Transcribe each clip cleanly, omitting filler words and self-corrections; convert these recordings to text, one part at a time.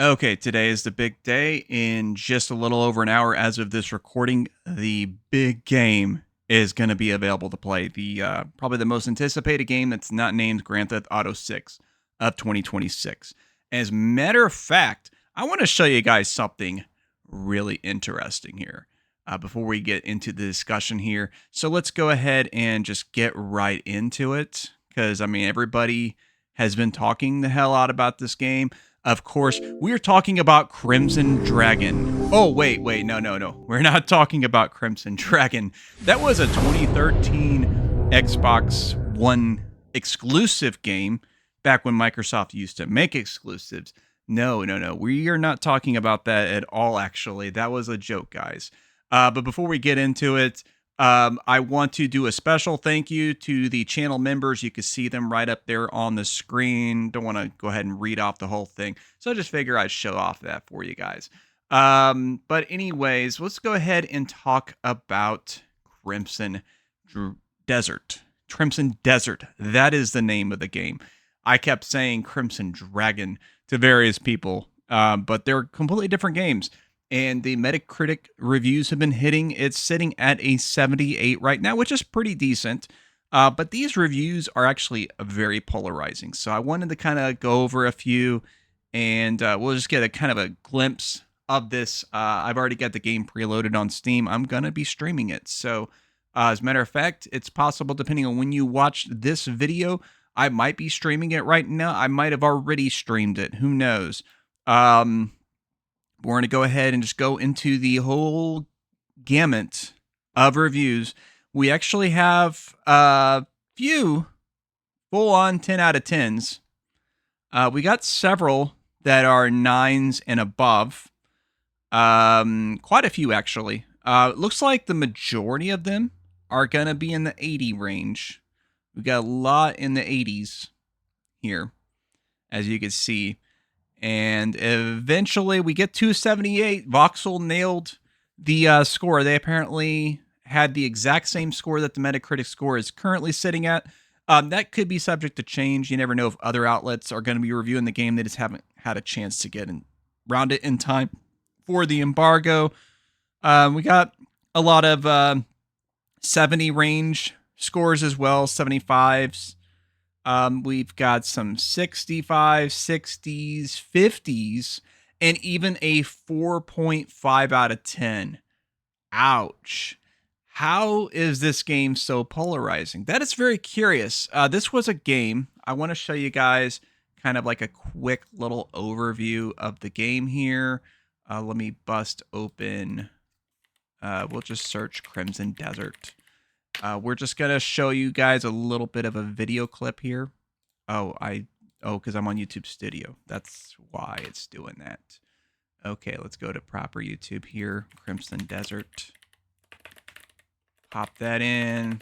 Okay, today is the big day. In just a little over an hour as of this recording, the big game is going to be available to play. The probably the most anticipated game that's not named Grand Theft Auto 6 of 2026. As a matter of fact, I want to show you guys something really interesting here before we get into the discussion here. So let's go ahead and just get right into it because, I mean, everybody has been talking the hell out about this game. Of course, we're talking about Crimson Dragon. Oh, wait, no. We're not talking about Crimson Dragon. That was a 2013 Xbox One exclusive game back when Microsoft used to make exclusives. No. We are not talking about that at all, actually. That was a joke, guys. But before we get into it, I want to do a special thank you to the channel members. You can see them right up there on the screen. Don't want to go ahead and read off the whole thing. So I just figure I'd show off that for you guys. But anyways, let's go ahead and talk about Crimson Desert. Crimson Desert. That is the name of the game. I kept saying Crimson Dragon to various people, but they're completely different games. And the Metacritic reviews have been hitting. It's sitting at a 78 right now, which is pretty decent. But these reviews are actually very polarizing. So I wanted to kind of go over a few, and we'll just get a kind of a glimpse of this. I've already got the game preloaded on Steam. I'm going to be streaming it. So as a matter of fact, it's possible, depending on when you watch this video, I might be streaming it right now. I might have already streamed it. Who knows? We're going to go ahead and just go into the whole gamut of reviews. We actually have a few full-on 10 out of 10s. We got several that are 9s and above. Quite a few, actually. It looks like the majority of them are going to be in the 80 range. We got a lot in the 80s here, as you can see. And eventually we get to 78. Voxel nailed the score. They apparently had the exact same score that the Metacritic score is currently sitting at. That could be subject to change. You never know if other outlets are going to be reviewing the game. They just haven't had a chance to get around it in time for the embargo. We got a lot of 70 range scores as well, 75s. We've got some 65, 60s, 50s, and even a 4.5 out of 10. Ouch. How is this game so polarizing? That is very curious. This was a game. I want to show you guys kind of like a quick little overview of the game here. Let me bust open. We'll just search Crimson Desert. We're just going to show you guys a little bit of a video clip here. Because I'm on YouTube Studio. That's why it's doing that. Okay, let's go to proper YouTube here. Crimson Desert. Pop that in.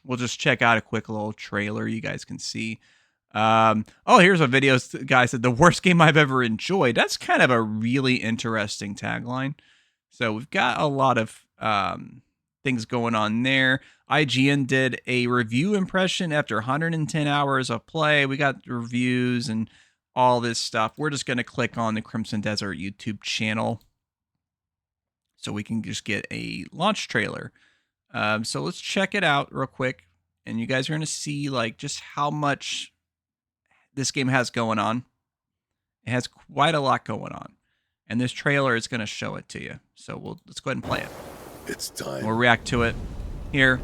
We'll just check out a quick little trailer you guys can see. Here's a video. Guy said, the worst game I've ever enjoyed. That's kind of a really interesting tagline. So we've got a lot of things going on there. IGN did a review impression after 110 hours of play. We got reviews and all this stuff. We're just going to click on the Crimson Desert YouTube channel so we can just get a launch trailer. So let's check it out real quick. And you guys are going to see like just how much this game has going on. It has quite a lot going on. And this trailer is going to show it to you. So let's go ahead and play it. It's time. We'll react to it here.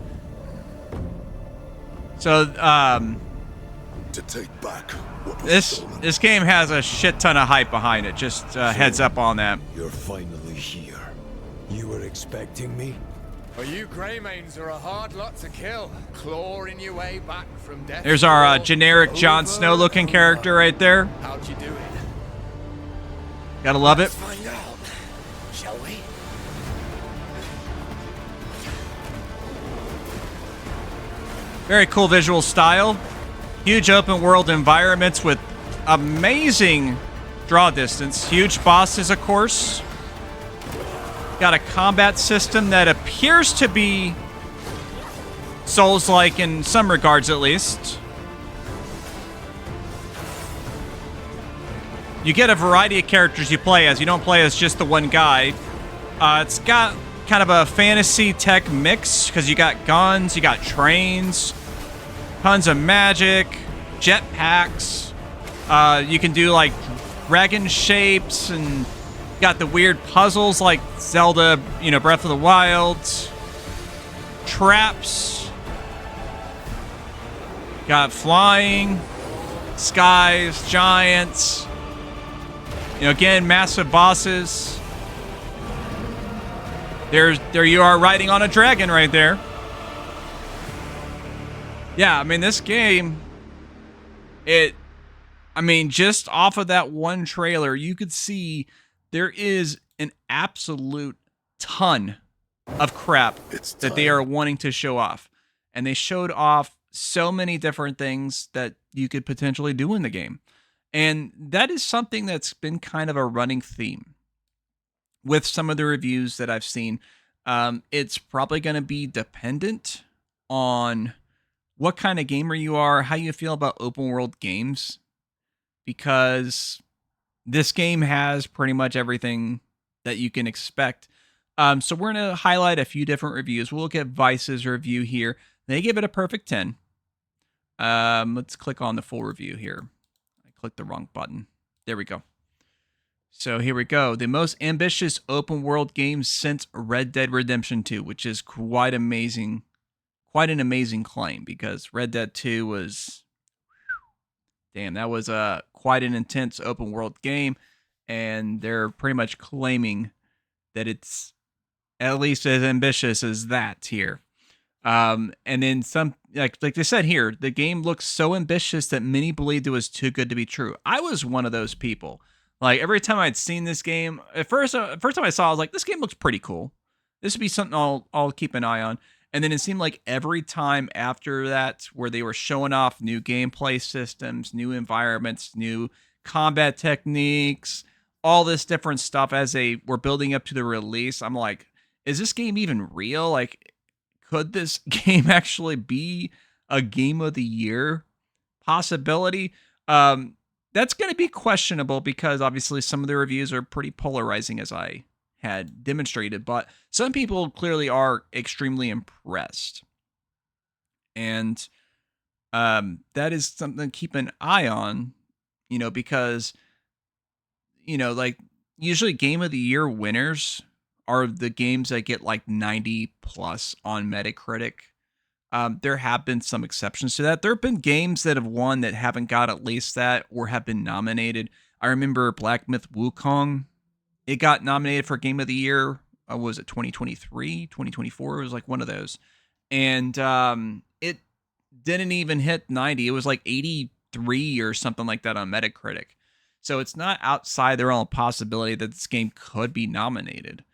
So, to take back what was this game has a shit ton of hype behind it. Just heads up on that. You're finally here. You were expecting me? Well, you Greymanes are a hard lot to kill, clawing your way back from death. There's our generic Jon Snow looking character right there. How'd you do it? Gotta love it. Let's find out, shall we? Very cool visual style. Huge open world environments with amazing draw distance. Huge bosses, of course. Got a combat system that appears to be Souls-like in some regards, at least. you get a variety of characters you play as. You don't play as just the one guy. It's got kind of a fantasy tech mix because you got guns, you got trains, tons of magic, jetpacks. You can do like dragon shapes, and got the weird puzzles like Zelda, Breath of the Wild. Traps. Got flying, skies, giants. Again, massive bosses. There you are riding on a dragon right there. Yeah, I mean, this game, just off of that one trailer, you could see there is an absolute ton of crap that they are wanting to show off. And they showed off so many different things that you could potentially do in the game. And that is something that's been kind of a running theme with some of the reviews that I've seen. It's probably going to be dependent on what kind of gamer you are, how you feel about open world games, because this game has pretty much everything that you can expect. So we're going to highlight a few different reviews. We'll look at Vice's review here. They give it a perfect 10. Let's click on the full review here. I clicked the wrong button. There we go. So here we go. The most ambitious open world game since Red Dead Redemption 2, which is quite amazing. Quite an amazing claim, because Red Dead 2 was, damn, that was quite an intense open world game, and they're pretty much claiming that it's at least as ambitious as that here. And then some, like they said here, the game looks so ambitious that many believed it was too good to be true. I was one of those people. Like, every time I'd seen this game, first time I saw it, I was like, this game looks pretty cool. This would be something I'll keep an eye on. And then it seemed like every time after that, where they were showing off new gameplay systems, new environments, new combat techniques, all this different stuff as they were building up to the release, I'm like, is this game even real? Like, could this game actually be a game of the year possibility? That's going to be questionable, because obviously some of the reviews are pretty polarizing, as I had demonstrated, but some people clearly are extremely impressed. And that is something to keep an eye on, because, like, usually game of the year winners are the games that get like 90 plus on Metacritic. There have been some exceptions to that. There have been games that have won that haven't got at least that, or have been nominated. I remember Black Myth Wukong. It got nominated for Game of the Year. Was it 2023, 2024? It was like one of those. And it didn't even hit 90. It was like 83 or something like that on Metacritic. So it's not outside the realm of possibility that this game could be nominated.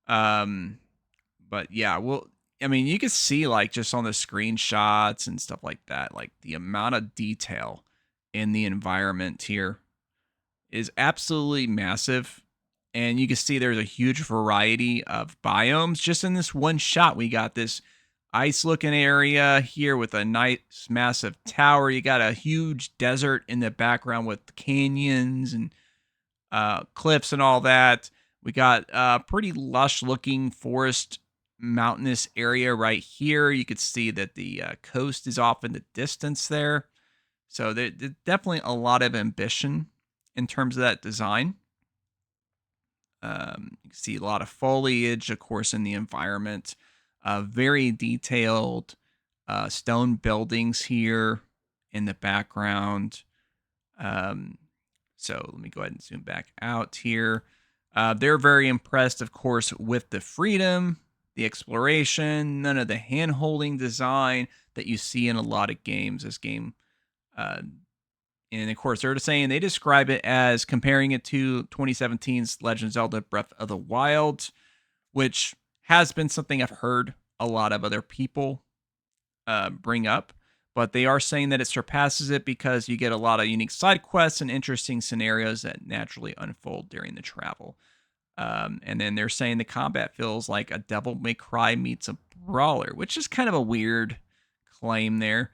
But yeah, well, I mean, you can see, like, just on the screenshots and stuff like that, like, the amount of detail in the environment here is absolutely massive. And you can see there's a huge variety of biomes just in this one shot. We got this ice looking area here with a nice massive tower. You got a huge desert in the background with canyons and cliffs and all that. We got a pretty lush looking forest mountainous area right here. You could see that the coast is off in the distance there. So there's definitely a lot of ambition in terms of that design. You can see a lot of foliage, of course, in the environment. Very detailed stone buildings here in the background. So let me go ahead and zoom back out here. They're very impressed, of course, with the freedom, the exploration, none of the hand-holding design that you see in a lot of games. This game, and of course, they're saying they describe it as comparing it to 2017's Legend of Zelda Breath of the Wild, which has been something I've heard a lot of other people bring up. But they are saying that it surpasses it because you get a lot of unique side quests and interesting scenarios that naturally unfold during the travel. And then they're saying the combat feels like a Devil May Cry meets a brawler, which is kind of a weird claim there.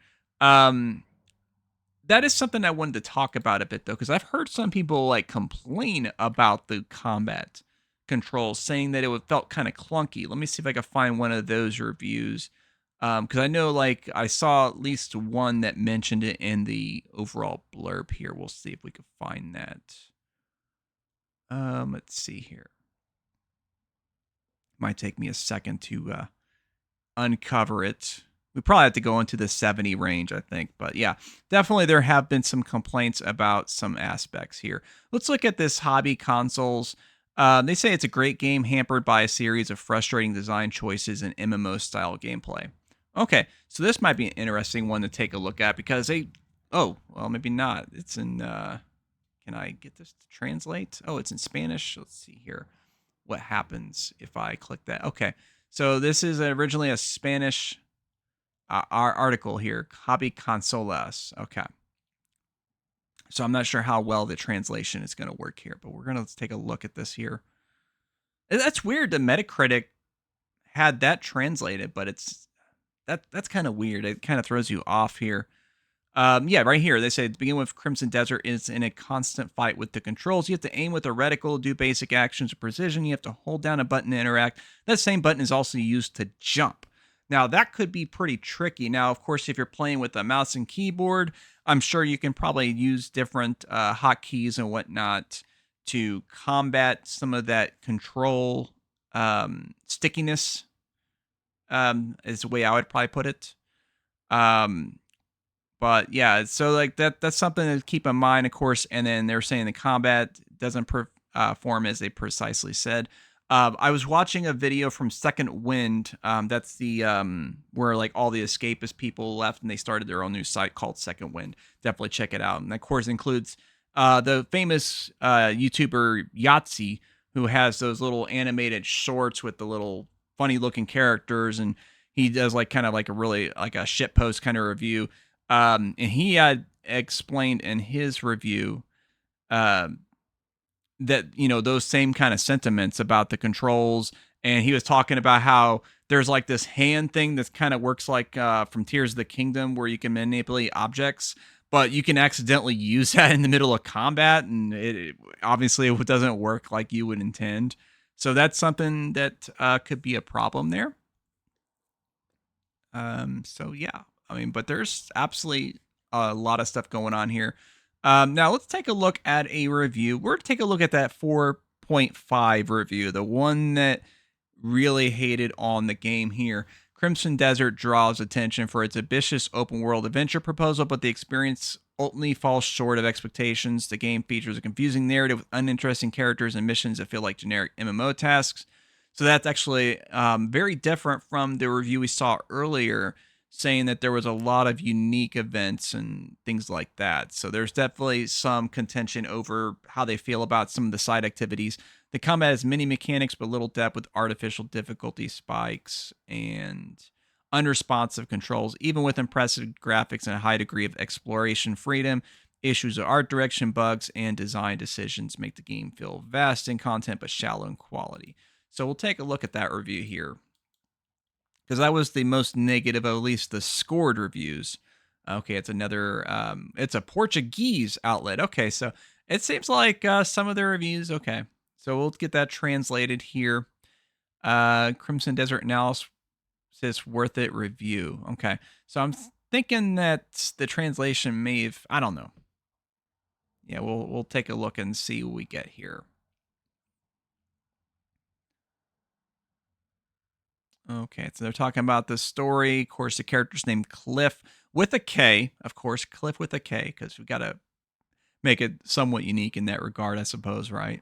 That is something I wanted to talk about a bit though, because I've heard some people like complain about the combat controls, saying that felt kind of clunky. Let me see if I can find one of those reviews. Because I know like I saw at least one that mentioned it in the overall blurb here. We'll see if we can find that. Let's see here. Might take me a second to uncover it. We probably have to go into the 70 range, I think. But yeah, definitely there have been some complaints about some aspects here. Let's look at this hobby consoles. They say it's a great game hampered by a series of frustrating design choices and MMO style gameplay. Okay, so this might be an interesting one to take a look at because oh, well, maybe not. It's in, can I get this to translate? Oh, it's in Spanish. Let's see here what happens if I click that. Okay, so this is originally a Spanish our article here, hobby consolas. Okay. So I'm not sure how well the translation is going to work here, but we're going to take a look at this here. That's weird. The Metacritic had that translated, but that's kind of weird. It kind of throws you off here. Yeah, right here they say to begin with, Crimson Desert is in a constant fight with the controls. You have to aim with a reticle, do basic actions with precision. You have to hold down a button to interact. That same button is also used to jump. Now, that could be pretty tricky. Now, of course, if you're playing with a mouse and keyboard, I'm sure you can probably use different hotkeys and whatnot to combat some of that control stickiness, is the way I would probably put it. But yeah, so like that's something to keep in mind, of course. And then they're saying the combat doesn't perform as they precisely said. I was watching a video from Second Wind. That's the where like all the escapist people left and they started their own new site called Second Wind. Definitely check it out. And of course includes the famous YouTuber Yahtzee, who has those little animated shorts with the little funny looking characters, and he does like kind of like a really like a shit post kind of review. And he had explained in his review that, you know, those same kind of sentiments about the controls. And he was talking about how there's like this hand thing that kind of works like from Tears of the Kingdom, where you can manipulate objects, but you can accidentally use that in the middle of combat. And obviously it doesn't work like you would intend. So that's something that could be a problem there. So yeah, I mean, but there's absolutely a lot of stuff going on here. Now let's take a look at a review. We're going to take a look at that 4.5 review, the one that really hated on the game here. Crimson Desert draws attention for its ambitious open world adventure proposal, but the experience ultimately falls short of expectations. The game features a confusing narrative with uninteresting characters and missions that feel like generic MMO tasks. So that's actually very different from the review we saw earlier, saying that there was a lot of unique events and things like that. So there's definitely some contention over how they feel about some of the side activities. The combat has many mechanics, but little depth, with artificial difficulty spikes and unresponsive controls. Even with impressive graphics and a high degree of exploration freedom, issues of art direction, bugs, and design decisions make the game feel vast in content but shallow in quality. So we'll take a look at that review here, because that was the most negative of at least the scored reviews. Okay, it's another, it's a Portuguese outlet. Okay, so it seems like some of the reviews, okay. So we'll get that translated here. Crimson Desert Analysis Worth It review. Okay, so I'm thinking that the translation may have, I don't know. Yeah, we'll take a look and see what we get here. Okay, so they're talking about the story. Of course, the character's named Cliff with a K. Of course, Cliff with a K, because we got to make it somewhat unique in that regard, I suppose, right?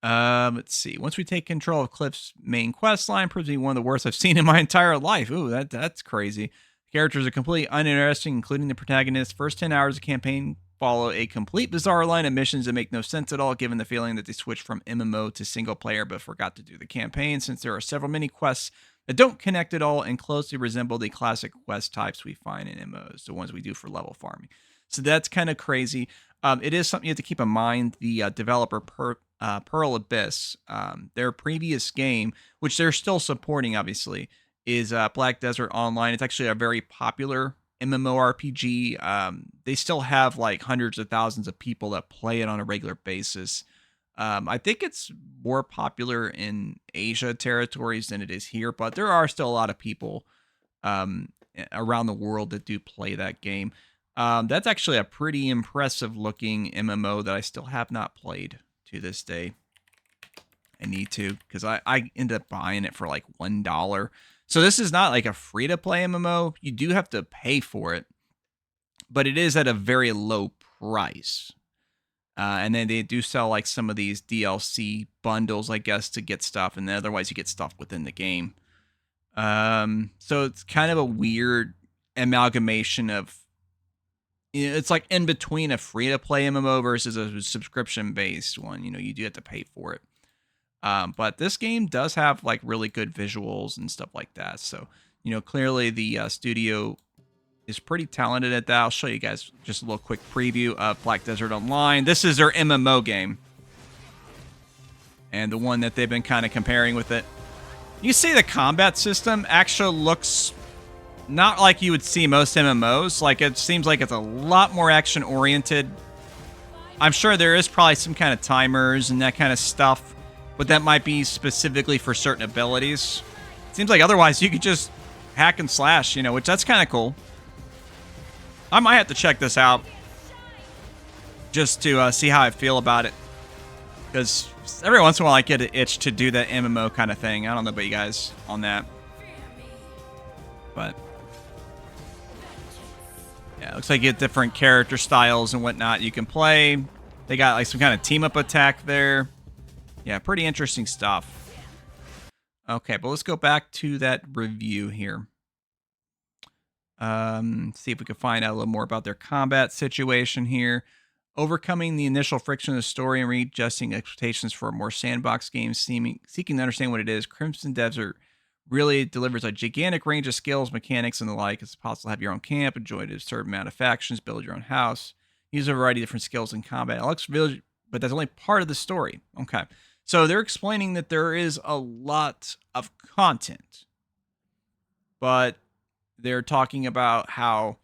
Let's see. Once we take control of Cliff's main quest line, proves to be one of the worst I've seen in my entire life. Ooh, that's crazy. Characters are completely uninteresting, including the protagonist. First 10 hours of campaign follow a complete bizarre line of missions that make no sense at all, given the feeling that they switched from MMO to single player but forgot to do the campaign, since there are several mini quests that don't connect at all and closely resemble the classic quest types we find in MMOs, the ones we do for level farming. So that's kind of crazy. It is something you have to keep in mind. The developer Pearl Abyss, their previous game, which they're still supporting, obviously, is Black Desert Online. It's actually a very popular MMORPG. They still have like hundreds of thousands of people that play it on a regular basis. I think it's more popular in Asia territories than it is here, but there are still a lot of people around the world that do play that game. That's actually a pretty impressive looking MMO that I still have not played to this day. I need to, because I ended up buying it for like $1. So this is not like a free to play MMO. You do have to pay for it, but it is at a very low price. And then they do sell like some of these DLC bundles, I guess, to get stuff, and then otherwise you get stuff within the game. So it's kind of a weird amalgamation of, it's like in between a free to play MMO versus a subscription based one. You do have to pay for it. But this game does have like really good visuals and stuff like that. So, clearly the studio is pretty talented at that. I'll show you guys just a little quick preview of Black Desert Online. This is their MMO game. And the one that they've been kind of comparing with it. You see the combat system actually looks not like you would see most MMOs. Like, it seems like it's a lot more action oriented. I'm sure there is probably some kind of timers and that kind of stuff, but that might be specifically for certain abilities. Seems like otherwise you could just hack and slash, which that's kind of cool. I might have to check this out just to see how I feel about it. Because every once in a while I get an itch to do that MMO kind of thing. I don't know about you guys on that. But yeah, it looks like you get different character styles and whatnot you can play. They got like some kind of team up attack there. Yeah, pretty interesting stuff. Okay, but let's go back to that review here. See if we can find out a little more about their combat situation here. Overcoming the initial friction of the story and readjusting expectations for a more sandbox game, seeking to understand what it is, Crimson Desert really delivers a gigantic range of skills, mechanics, and the like. It's possible to have your own camp, enjoy a certain amount of factions, build your own house, use a variety of different skills in combat. It looks really, but that's only part of the story. Okay. So they're explaining that there is a lot of content, but they're talking about how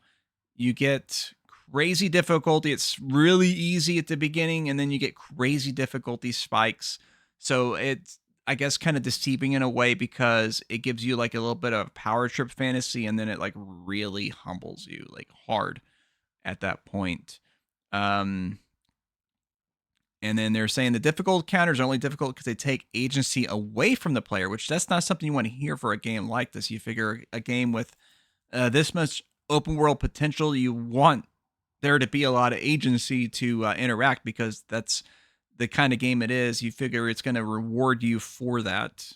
you get crazy difficulty. It's really easy at the beginning, and then you get crazy difficulty spikes. So it's, I guess, kind of deceiving in a way because it gives you like a little bit of power trip fantasy, and then it like really humbles you like hard at that point. And then they're saying the difficult counters are only difficult because they take agency away from the player, which that's not something you want to hear for a game like this. You figure a game with this much open world potential, you want there to be a lot of agency to interact, because that's the kind of game it is. You figure it's going to reward you for that.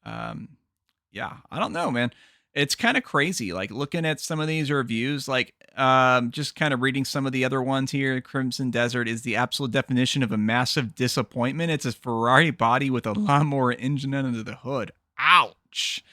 Yeah, I don't know, man. It's kind of crazy. Like looking at some of these reviews, like just kind of reading some of the other ones here. Crimson Desert is the absolute definition of a massive disappointment. It's a Ferrari body with a lawnmower engine under the hood. Ouch.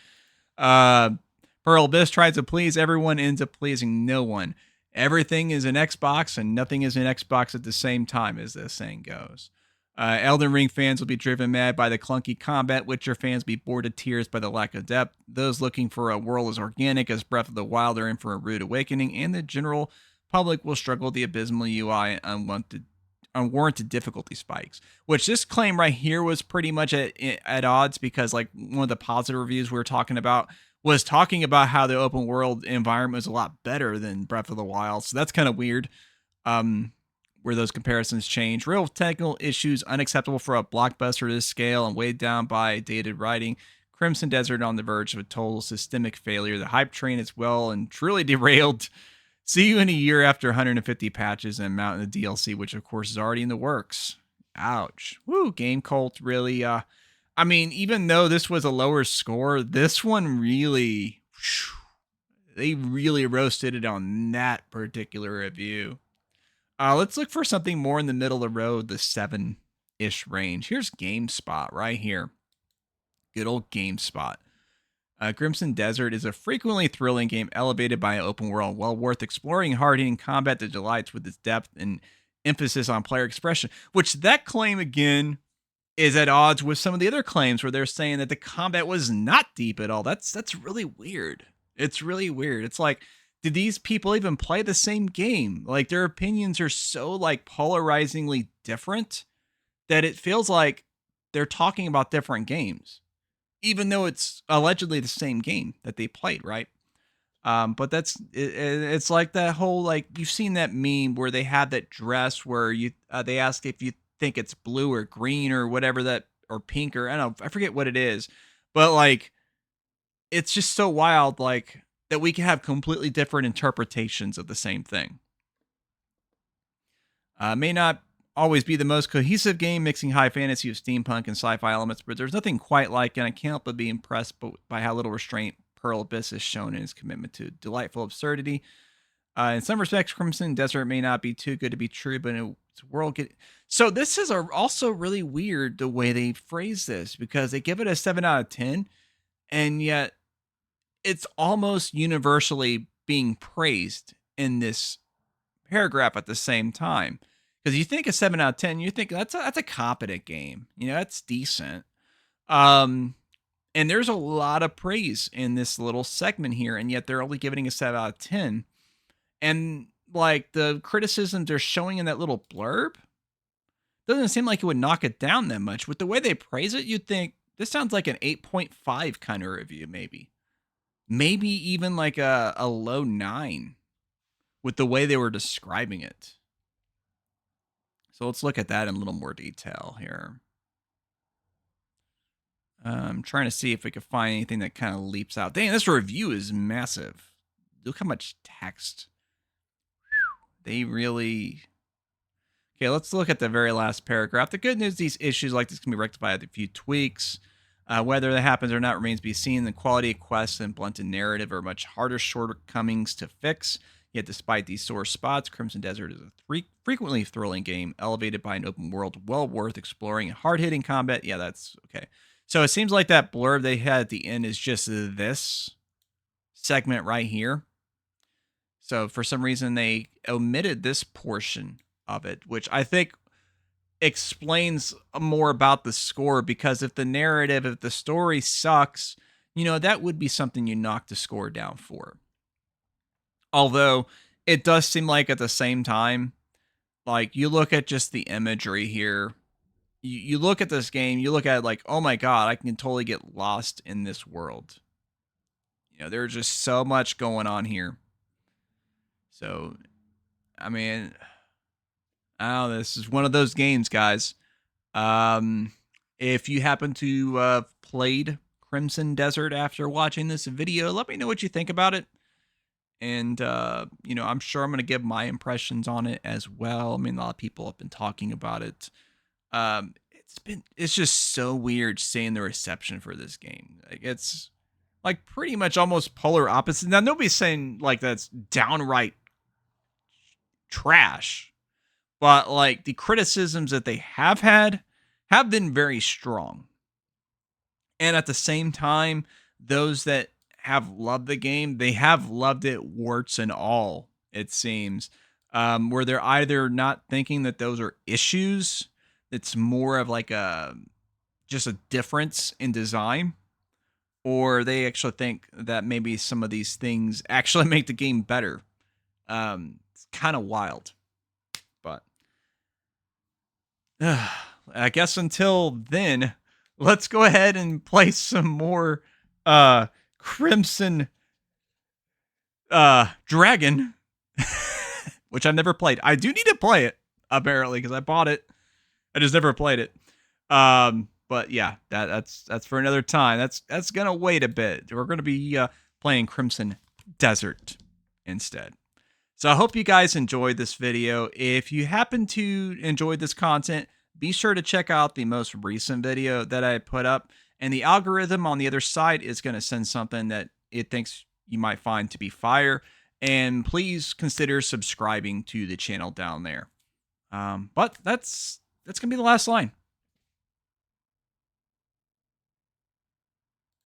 Pearl Abyss tries to please everyone, ends up pleasing no one. Everything is an Xbox and nothing is an Xbox at the same time, as the saying goes. Elden Ring fans will be driven mad by the clunky combat. Witcher fans be bored to tears by the lack of depth. Those looking for a world as organic as Breath of the Wild are in for a rude awakening, and the general public will struggle with the abysmal UI and unwarranted difficulty spikes. Which this claim right here was pretty much at odds, because like one of the positive reviews we were talking about was talking about how the open world environment was a lot better than Breath of the Wild. So that's kind of weird. Where those comparisons change. Real technical issues unacceptable for a blockbuster of this scale and weighed down by dated writing. Crimson Desert on the verge of a total systemic failure. The hype train is well and truly derailed. See you in a year after 150 patches and mounting the DLC, which of course is already in the works. Ouch. Woo, Game Cult really, I mean, even though this was a lower score, this one really, they really roasted it on that particular review. Let's look for something more in the middle of the road, the 7-ish range. Here's GameSpot right here. Good old GameSpot. Crimson Desert is a frequently thrilling game elevated by an open world, well worth exploring, hard-hitting combat that delights with its depth and emphasis on player expression, which that claim, again, is at odds with some of the other claims where they're saying that the combat was not deep at all. That's really weird. It's really weird. It's like did these people even play the same game? Like, their opinions are so like polarizingly different that it feels like they're talking about different games, even though it's allegedly the same game that they played, right? But it's like that whole, like, you've seen that meme where they have that dress where they ask if you think it's blue or green or whatever, that, or pink, or I don't know, I forget what it is, but like, it's just so wild, like, that we can have completely different interpretations of the same thing. May not always be the most cohesive game, mixing high fantasy with steampunk and sci-fi elements, but there's nothing quite like, and I can't help but be impressed by how little restraint Pearl Abyss has shown in his commitment to delightful absurdity. In some respects, Crimson Desert may not be too good to be true, but it's world get. So this is also really weird the way they phrase this, because they give it a 7 out of 10, and yet it's almost universally being praised in this paragraph at the same time. Because you think a 7 out of 10, you think that's a competent game. You know, that's decent. Um, and there's a lot of praise in this little segment here, and yet they're only giving a 7 out of 10. And like, the criticisms they're showing in that little blurb doesn't seem like it would knock it down that much. With the way they praise it, you'd think this sounds like an 8.5 kind of review, maybe. Maybe even like a low 9 with the way they were describing it. So let's look at that in a little more detail here. I'm trying to see if we can find anything that kind of leaps out. Dang, this review is massive. Look how much text. They really... Okay, let's look at the very last paragraph. The good news, these issues like this can be rectified with a few tweaks. Whether that happens or not remains to be seen. The quality of quests and blunted narrative are much harder shortcomings to fix. Yet despite these sore spots, Crimson Desert is a frequently thrilling game, elevated by an open world well worth exploring and hard-hitting combat. Yeah, that's okay. So it seems like that blurb they had at the end is just this segment right here. So for some reason, they omitted this portion of it, which I think explains more about the score, because if the story sucks, you know, that would be something you knock the score down for. Although it does seem like at the same time, like, you look at just the imagery here, you look at this game, you look at it like, oh my God, I can totally get lost in this world. You know, there's just so much going on here. So, I mean, this is one of those games, guys. If you happen to played Crimson Desert after watching this video, let me know what you think about it. And, you know, I'm sure I'm going to give my impressions on it as well. I mean, a lot of people have been talking about it. It's just so weird seeing the reception for this game. Like, it's like pretty much almost polar opposite. Now, nobody's saying like that's downright trash, but like, the criticisms that they have had have been very strong. And at the same time, those that have loved the game, they have loved it warts and all, it seems. Where they're either not thinking that those are issues, it's more of like just a difference in design, or they actually think that maybe some of these things actually make the game better. It's kind of wild, but I guess until then, let's go ahead and play some more Crimson Dragon, which I've never played. I do need to play it, apparently, because I bought it. I just never played it. But yeah, that's for another time. That's gonna wait a bit. We're gonna be playing Crimson Desert instead. So I hope you guys enjoyed this video. If you happen to enjoy this content, be sure to check out the most recent video that I put up. And the algorithm on the other side is going to send something that it thinks you might find to be fire. And please consider subscribing to the channel down there. But that's going to be the last line.